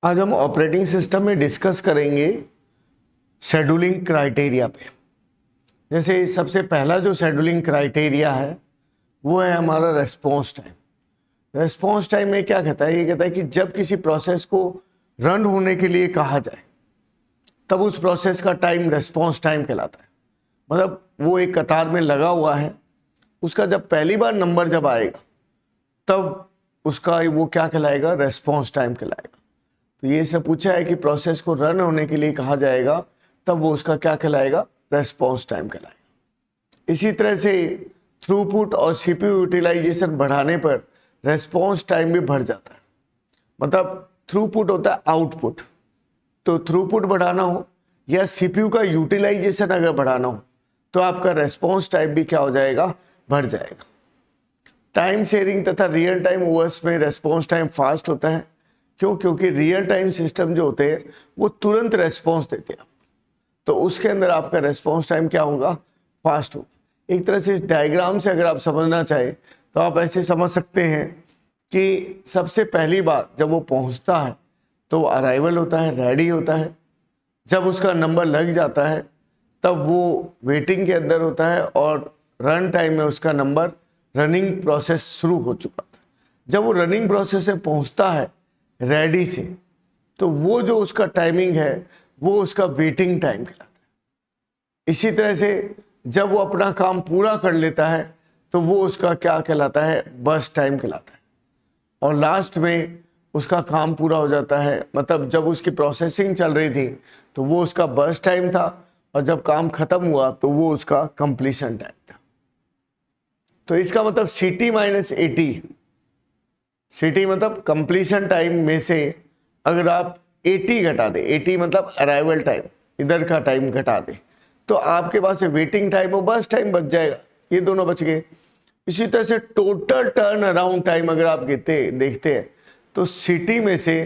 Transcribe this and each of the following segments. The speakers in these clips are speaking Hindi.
आज हम ऑपरेटिंग सिस्टम में डिस्कस करेंगे शेड्यूलिंग क्राइटेरिया पे। जैसे सबसे पहला जो शेड्यूलिंग क्राइटेरिया है वो है हमारा रेस्पॉन्स टाइम। रेस्पॉन्स टाइम में क्या कहता है? ये कहता है कि जब किसी प्रोसेस को रन होने के लिए कहा जाए तब उस प्रोसेस का टाइम रेस्पॉन्स टाइम कहलाता है। मतलब वो एक कतार में लगा हुआ है, उसका जब पहली बार नंबर जब आएगा तब उसका वो क्या कहलाएगा? रेस्पॉन्स टाइम कहलाएगा। तो ये से पूछा है कि प्रोसेस को रन होने के लिए कहा जाएगा तब वो उसका क्या कहलाएगा? रेस्पॉन्स टाइम कहलाएगा। इसी तरह से थ्रूपुट और सीपीयू यूटिलाइजेशन बढ़ाने पर रेस्पॉन्स टाइम भी बढ़ जाता है। मतलब थ्रूपुट होता है आउटपुट, तो थ्रूपुट बढ़ाना हो या सीपीयू का यूटिलाइजेशन अगर बढ़ाना हो तो आपका रेस्पॉन्स टाइम भी क्या हो जाएगा? बढ़ जाएगा। टाइम शेयरिंग तथा रियल टाइम ओएस में रेस्पॉन्स टाइम फास्ट होता है। क्यों? क्योंकि रियल टाइम सिस्टम जो होते हैं वो तुरंत रेस्पॉन्स देते हैं, तो उसके अंदर आपका रेस्पॉन्स टाइम क्या होगा? फास्ट होगा। एक तरह से इस डायग्राम से अगर आप समझना चाहे तो आप ऐसे समझ सकते हैं कि सबसे पहली बार जब वो पहुंचता है तो वो अराइवल होता है, रेडी होता है। जब उसका नंबर लग जाता है तब वो वेटिंग के अंदर होता है और रन टाइम में उसका नंबर रनिंग प्रोसेस शुरू हो चुका था। जब वो रनिंग प्रोसेस से पहुंचता है रेडी से, तो वो जो उसका टाइमिंग है वो उसका वेटिंग टाइम कहलाता है। इसी तरह से जब वो अपना काम पूरा कर लेता है तो वो उसका क्या कहलाता है? बर्स्ट टाइम कहलाता है। और लास्ट में उसका काम पूरा हो जाता है, मतलब जब उसकी प्रोसेसिंग चल रही थी तो वो उसका बर्स्ट टाइम था और जब काम खत्म हुआ तो वो उसका कंप्लीशन टाइम था। तो इसका मतलब CT माइनस AT, CT मतलब कंप्लीशन टाइम में से अगर आप AT घटा दे, AT मतलब अराइवल टाइम, इधर का टाइम घटा दे, तो आपके पास वेटिंग टाइम और बस टाइम बच जाएगा। ये दोनों बच गए। इसी तरह से टोटल टर्न अराउंड टाइम अगर आप देखते हैं तो CT में से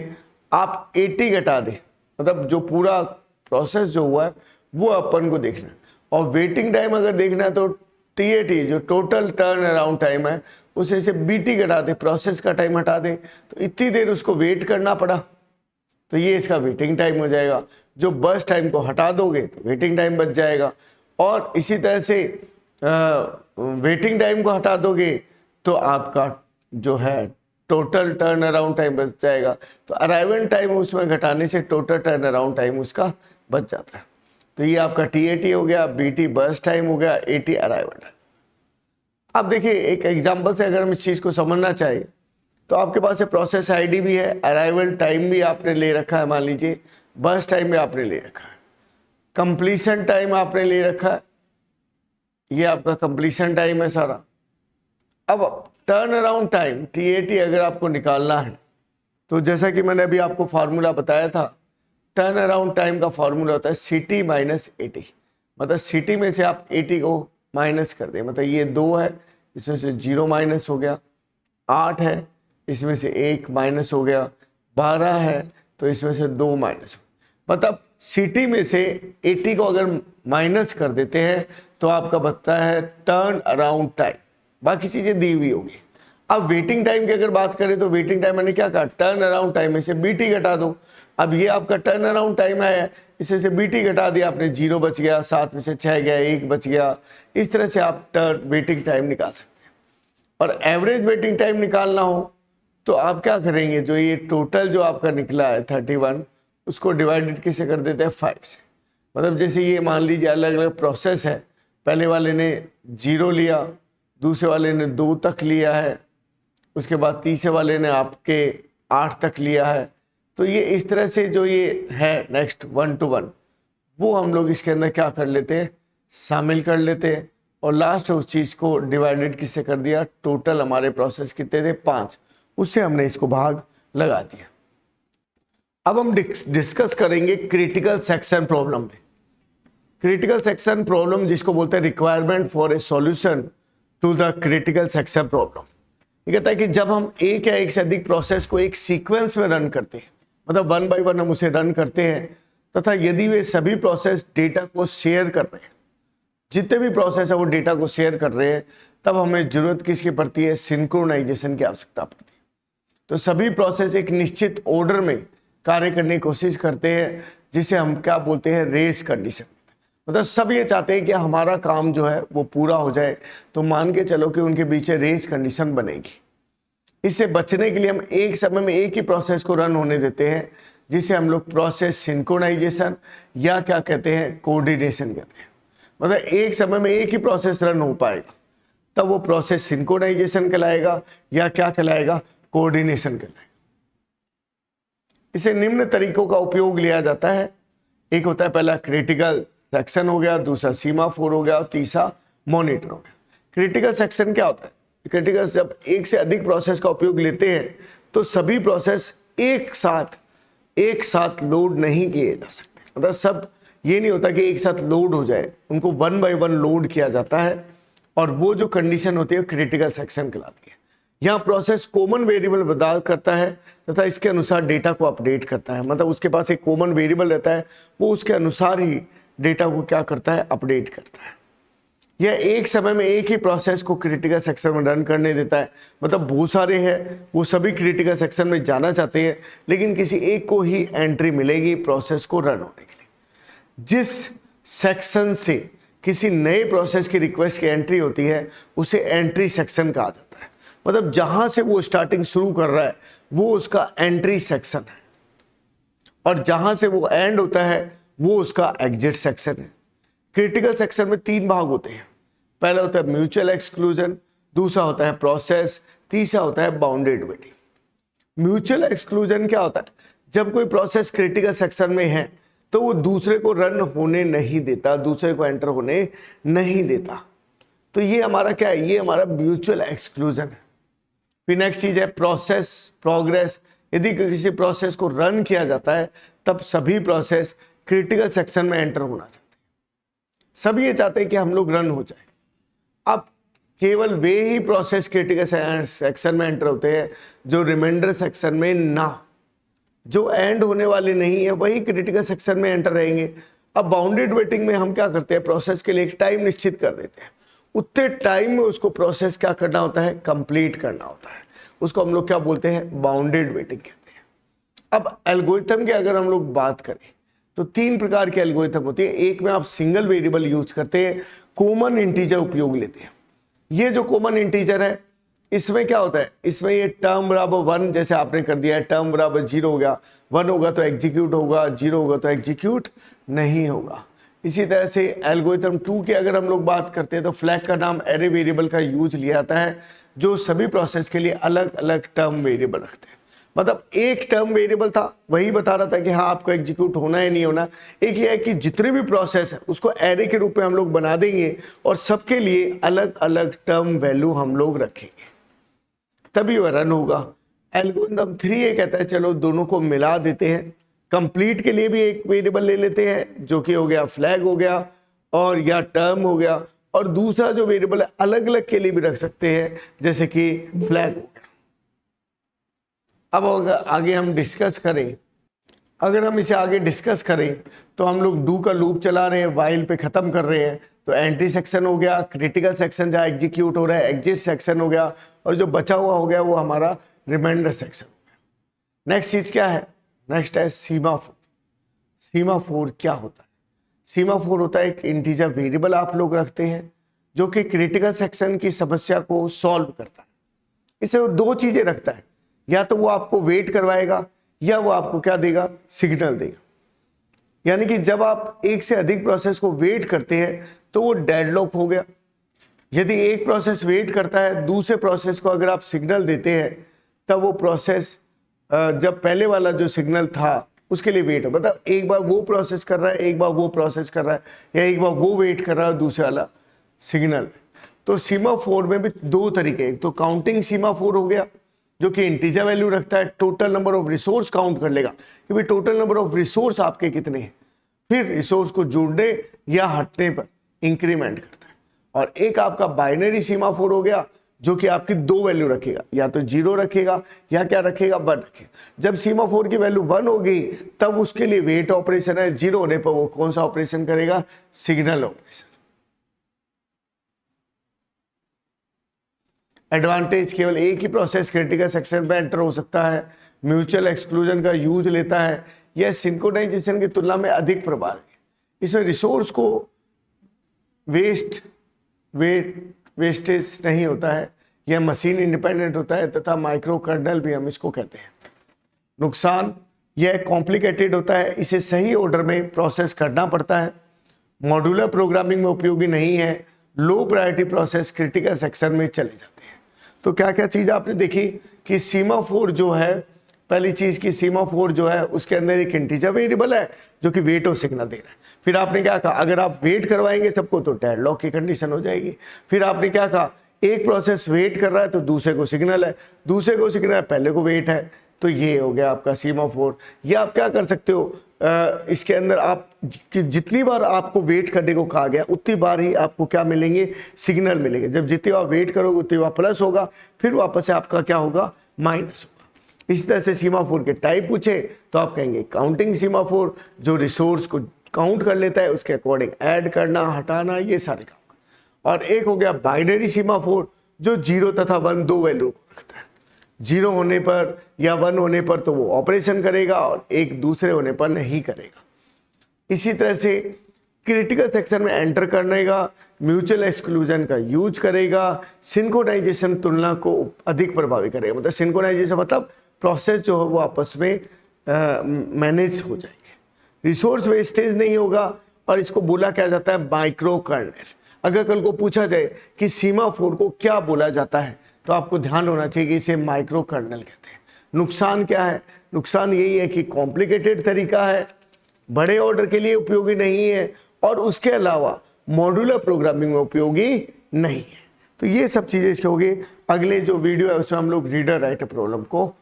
आप AT घटा दे, मतलब जो पूरा प्रोसेस जो हुआ है वो अपन को देखना है। और वेटिंग टाइम अगर देखना है तो TAT जो टोटल टर्न अराउंड टाइम है उसे से BT घटा दे, प्रोसेस का टाइम हटा दे, तो इतनी देर उसको वेट करना पड़ा, तो ये इसका वेटिंग टाइम हो जाएगा। जो बस टाइम को हटा दोगे तो वेटिंग टाइम बच जाएगा। और इसी तरह से वेटिंग टाइम को हटा दोगे तो आपका जो है टोटल टर्न अराउंड टाइम बच जाएगा। तो अराइवल टाइम उसमें घटाने से टोटल टर्न अराउंड टाइम उसका बच जाता है। तो ये आपका TAT हो गया, BT बस टाइम हो गया, AT अराइवल टाइम। अब देखिए एक एग्जांपल से अगर हम इस चीज को समझना चाहें तो आपके पास प्रोसेस आईडी भी है, अराइवल टाइम भी आपने ले रखा है, मान लीजिए बस टाइम भी आपने ले रखा है, कंप्लीशन टाइम आपने ले रखा है, ये आपका कंप्लीशन टाइम है सारा। अब टर्न अराउंड टाइम TAT अगर आपको निकालना है तो जैसा कि मैंने अभी आपको फार्मूला बताया था, टर्न अराउंड टाइम का फार्मूला होता है CT माइनस AT। मतलब CT में से आप AT को माइनस कर दें, मतलब ये 2 है इसमें से 0 माइनस हो गया, 8 है इसमें से 1 माइनस हो गया, 12 है तो इसमें से 2 माइनस। मतलब CT में से AT को अगर माइनस कर देते हैं तो आपका बचता है टर्न अराउंड टाइम, बाकी चीजें दी हुई होगी। अब वेटिंग टाइम की अगर बात करें तो वेटिंग टाइम मैंने क्या कहा? टर्न अराउंड टाइम में से BT घटा दो। अब ये आपका टर्न अराउंड टाइम है, इसे से BT घटा दिया आपने, 0 बच गया, 7 में से 6 गया, 1 बच गया। इस तरह से आप टर्न वेटिंग टाइम निकाल सकते हैं। और एवरेज वेटिंग टाइम निकालना हो तो आप क्या करेंगे? जो ये टोटल जो आपका निकला है 31, उसको डिवाइडेड किसे कर देते हैं? 5 से। मतलब जैसे ये मान लीजिए अलग अलग प्रोसेस है, पहले वाले ने 0 लिया, दूसरे वाले ने 2 तक लिया है, उसके बाद तीसरे वाले ने आपके 8 तक लिया है। तो ये इस तरह से जो ये है नेक्स्ट 1 to 1 वो हम लोग इसके अंदर क्या कर लेते हैं? शामिल कर लेते हैं। और लास्ट उस चीज को डिवाइडेड किससे कर दिया? टोटल हमारे प्रोसेस कितने थे? 5, उससे हमने इसको भाग लगा दिया। अब हम डिस्कस करेंगे क्रिटिकल सेक्शन प्रॉब्लम में। क्रिटिकल सेक्शन प्रॉब्लम जिसको बोलते हैं requirement for a solution to the critical section problem. ये कहता है कि जब हम एक या एक से अधिक प्रोसेस को एक सीक्वेंस में रन करते हैं, मतलब 1 by 1 हम उसे रन करते हैं, तथा यदि वे सभी प्रोसेस डेटा को शेयर कर रहे हैं, जितने भी प्रोसेस है वो डेटा को शेयर कर रहे हैं, तब हमें जरूरत किसकी पड़ती है? सिंक्रोनाइजेशन की आवश्यकता पड़ती है। तो सभी प्रोसेस एक निश्चित ऑर्डर में कार्य करने की कोशिश करते हैं, जिसे हम क्या बोलते हैं, रेस कंडीशन। मतलब सब ये चाहते हैं कि हमारा काम जो है वो पूरा हो जाए, तो मान के चलो कि उनके बीच रेस कंडीशन बनेगी। इससे बचने के लिए हम एक समय में एक ही प्रोसेस को रन होने देते हैं, जिसे हम लोग प्रोसेस सिंक्रोनाइजेशन या क्या कहते हैं, कोऑर्डिनेशन कहते हैं। मतलब एक समय में एक ही प्रोसेस रन हो पाएगा, तब वो प्रोसेस सिंक्रोनाइजेशन कहलाएगा या क्या कहलाएगा, कोऑर्डिनेशन कहलाएगा। इसे निम्न तरीकों का उपयोग लिया जाता है। एक होता है पहला क्रिटिकल सेक्शन हो गया, दूसरा सीमाफोर हो गया और तीसरा मॉनिटर हो गया। क्रिटिकल सेक्शन क्या होता है? क्रिटिकल, जब एक से अधिक प्रोसेस का उपयोग लेते हैं तो सभी प्रोसेस एक साथ लोड नहीं किए जा सकते। मतलब सब ये नहीं होता कि एक साथ लोड हो जाए, उनको वन बाय वन लोड किया जाता है, और वो जो कंडीशन होती है क्रिटिकल सेक्शन कहलाती है। यहाँ प्रोसेस कॉमन वेरिएबल बदलाव करता है तथा इसके अनुसार डेटा को अपडेट करता है। मतलब उसके पास एक कॉमन वेरिएबल रहता है, वो उसके अनुसार ही डेटा को क्या करता है, अपडेट करता है। यह एक समय में एक ही प्रोसेस को क्रिटिकल सेक्शन में रन करने देता है। मतलब बहुत सारे हैं, वो सभी क्रिटिकल सेक्शन में जाना चाहते हैं, लेकिन किसी एक को ही एंट्री मिलेगी प्रोसेस को रन होने के लिए। जिस सेक्शन से किसी नए प्रोसेस की रिक्वेस्ट की एंट्री होती है उसे एंट्री सेक्शन कहा जाता है। मतलब जहां से वो स्टार्टिंग शुरू कर रहा है वो उसका एंट्री सेक्शन है, और जहां से वो एंड होता है वो उसका एग्जिट सेक्शन है। क्रिटिकल सेक्शन में 3 भाग होते हैं। पहला होता है म्यूचुअल एक्सक्लूजन, दूसरा होता है प्रोसेस, तीसरा होता है बाउंडेड वेटिंग। म्यूचुअल एक्सक्लूजन क्या होता है? जब कोई प्रोसेस क्रिटिकल सेक्शन में है तो वो दूसरे को रन होने नहीं देता, दूसरे को एंटर होने नहीं देता। तो ये हमारा क्या है? ये हमारा म्यूचुअल एक्सक्लूजन है। फिर नेक्स्ट चीज है प्रोसेस प्रोग्रेस। यदि किसी प्रोसेस को रन किया जाता है तब सभी प्रोसेस क्रिटिकल सेक्शन में एंटर होना चाहते हैं। सब ये चाहते हैं कि हम लोग रन हो जाए। अब केवल वे ही प्रोसेस क्रिटिकल सेक्शन में एंटर होते हैं जो रिमाइंडर सेक्शन में ना, जो एंड होने वाले नहीं है वही क्रिटिकल सेक्शन में एंटर रहेंगे। अब बाउंडेड वेटिंग में हम क्या करते हैं, प्रोसेस के लिए एक टाइम निश्चित कर देते हैं, उतने टाइम में उसको प्रोसेस क्या करना होता है, कंप्लीट करना होता है। उसको हम लोग क्या बोलते हैं, बाउंडेड वेटिंग कहते हैं। अब एल्गोरिथम की अगर हम लोग बात करें तो 3 प्रकार के एल्गोरिथम होती है। एक में आप सिंगल वेरिएबल यूज करते हैं, कॉमन इंटीजर उपयोग लेते हैं। ये जो कॉमन इंटीजर है इसमें क्या होता है, इसमें ये टर्म बराबर 1 जैसे आपने कर दिया है, टर्म बराबर 0 हो गया, 1 होगा तो एग्जीक्यूट होगा, 0 होगा तो एग्जीक्यूट नहीं होगा। इसी तरह से एल्गोरिथम 2 की अगर हम लोग बात करते हैं तो फ्लैग का नाम एरे वेरिएबल का यूज लिया जाता है, जो सभी प्रोसेस के लिए अलग अलग टर्म वेरिएबल रखते हैं। मतलब एक टर्म वेरिएबल था, वही बता रहा था कि हाँ आपको एग्जीक्यूट होना है नहीं होना। एक ये है कि जितने भी प्रोसेस है उसको एरे के रूप में हम लोग बना देंगे और सबके लिए अलग अलग टर्म वैल्यू हम लोग रखेंगे, तभी वह रन होगा। एल्गोरिथम 3 ये कहता है चलो दोनों को मिला देते हैं, कंप्लीट के लिए भी एक वेरिएबल ले लेते हैं जो कि हो गया फ्लैग हो गया और या टर्म हो गया, और दूसरा जो वेरिएबल है अलग अलग के लिए भी रख सकते हैं जैसे कि फ्लैग हो गया। अब अगर आगे हम डिस्कस करें, अगर हम इसे आगे डिस्कस करें तो हम लोग डू का लूप चला रहे हैं, वाइल पे खत्म कर रहे हैं। तो एंट्री सेक्शन हो गया, क्रिटिकल सेक्शन जहाँ एग्जीक्यूट हो रहा है एग्जिट सेक्शन हो गया, और जो बचा हुआ हो गया वो हमारा रिमाइंडर सेक्शन हो गया। नेक्स्ट चीज क्या है, नेक्स्ट है सीमाफोर। सीमाफोर क्या होता है? सीमाफोर होता है एक इंटीजर वेरिएबल आप लोग रखते हैं जो कि क्रिटिकल सेक्शन की समस्या को सॉल्व करता है। इसे वो 2 चीजें रखता है, या तो वो आपको वेट करवाएगा या वो आपको क्या देगा, सिग्नल देगा। यानी कि जब आप एक से अधिक प्रोसेस को वेट करते हैं तो वो डेडलॉक हो गया। यदि एक प्रोसेस वेट करता है, दूसरे प्रोसेस को अगर आप सिग्नल देते हैं तब वो प्रोसेस जब पहले वाला जो सिग्नल था उसके लिए वेट हो, मतलब एक बार वो प्रोसेस कर रहा है, एक बार वो प्रोसेस कर रहा है, या एक बार वो वेट कर रहा है दूसरे वाला सिग्नल। तो सीमाफोर में भी 2 तरीके, एक तो काउंटिंग सीमाफोर हो गया जो कि इंटीजर वैल्यू रखता है, total number of resource count कर लेगा कि भाई टोटल नंबर ऑफ रिसोर्स आपके कितने हैं, फिर रिसोर्स को जुड़ने या हटने पर इंक्रीमेंट करता है। और एक आपका बाइनरी सीमाफोर हो गया जो कि आपकी 2 वैल्यू रखेगा, या तो 0 रखेगा या क्या रखेगा, 1 रखेगा। जब सीमाफोर की वैल्यू 1 होगी तब उसके लिए वेट ऑपरेशन है, 0 होने पर वो कौन सा ऑपरेशन करेगा, सिग्नल ऑपरेशन। एडवांटेज, केवल एक ही प्रोसेस क्रिटिकल सेक्शन में एंटर हो सकता है, म्यूचुअल एक्सक्लूजन का यूज लेता है, यह सिंक्रोनाइजेशन की तुलना में अधिक प्रभावी है। इसमें रिसोर्स को वेस्टेज नहीं होता है, यह मशीन इंडिपेंडेंट होता है तथा माइक्रो कर्नल भी हम इसको कहते हैं। नुकसान, यह कॉम्प्लिकेटेड होता है, इसे सही ऑर्डर में प्रोसेस करना पड़ता है, मॉड्यूलर प्रोग्रामिंग में उपयोगी नहीं है, low priority process critical section में चले जाते हैं। तो क्या क्या चीज़ आपने देखी कि सीमाफोर जो है, पहली चीज़ की सीमाफोर जो है उसके अंदर एक इंटीजर वेरिएबल है जो कि वेट और सिग्नल दे रहा है। फिर आपने क्या कहा, अगर आप वेट करवाएंगे सबको तो डेडलॉक की कंडीशन हो जाएगी। फिर आपने क्या कहा, एक प्रोसेस वेट कर रहा है तो दूसरे को सिग्नल है, दूसरे को सिग्नल है, पहले को वेट है, तो ये हो गया आपका सीमाफोर। ये आप क्या कर सकते हो, इसके अंदर आप जितनी बार आपको वेट करने को कहा गया उतनी बार ही आपको क्या मिलेंगे, सिग्नल मिलेंगे। जब जितनी बार वेट करोगे उतनी बार प्लस होगा, फिर वापस से आपका क्या होगा, माइनस होगा। इस तरह से सीमाफोर के टाइप पूछे तो आप कहेंगे काउंटिंग सीमाफोर, जो रिसोर्स को काउंट कर लेता है उसके अकॉर्डिंग ऐड करना, हटाना, ये सारे काम। और एक हो गया बाइनरी सीमाफोर, जो 0 तथा 1 दो वैल्यू को रखता है। 0 होने पर या 1 होने पर तो वो ऑपरेशन करेगा और एक दूसरे होने पर नहीं करेगा। इसी तरह से क्रिटिकल सेक्शन में एंटर करने का, म्यूचुअल एक्सक्लूजन का यूज करेगा, सिंक्रोनाइजेशन तुलना को अधिक प्रभावी करेगा। मतलब सिंक्रोनाइजेशन मतलब प्रोसेस जो है वो आपस में मैनेज हो जाएंगे, रिसोर्स वेस्टेज नहीं होगा, और इसको बोला क्या जाता है, माइक्रो कर्नल। अगर कल को पूछा जाए कि सीमाफोर को क्या बोला जाता है तो आपको ध्यान होना चाहिए कि इसे माइक्रो कर्नल कहते हैं। नुकसान क्या है, नुकसान यही है कि कॉम्प्लिकेटेड तरीका है, बड़े ऑर्डर के लिए उपयोगी नहीं है, और उसके अलावा मॉड्यूलर प्रोग्रामिंग में उपयोगी नहीं है। तो ये सब चीज़ें इसके होगी। अगले जो वीडियो है उसमें हम लोग रीडर राइटर प्रॉब्लम को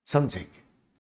समझेंगे।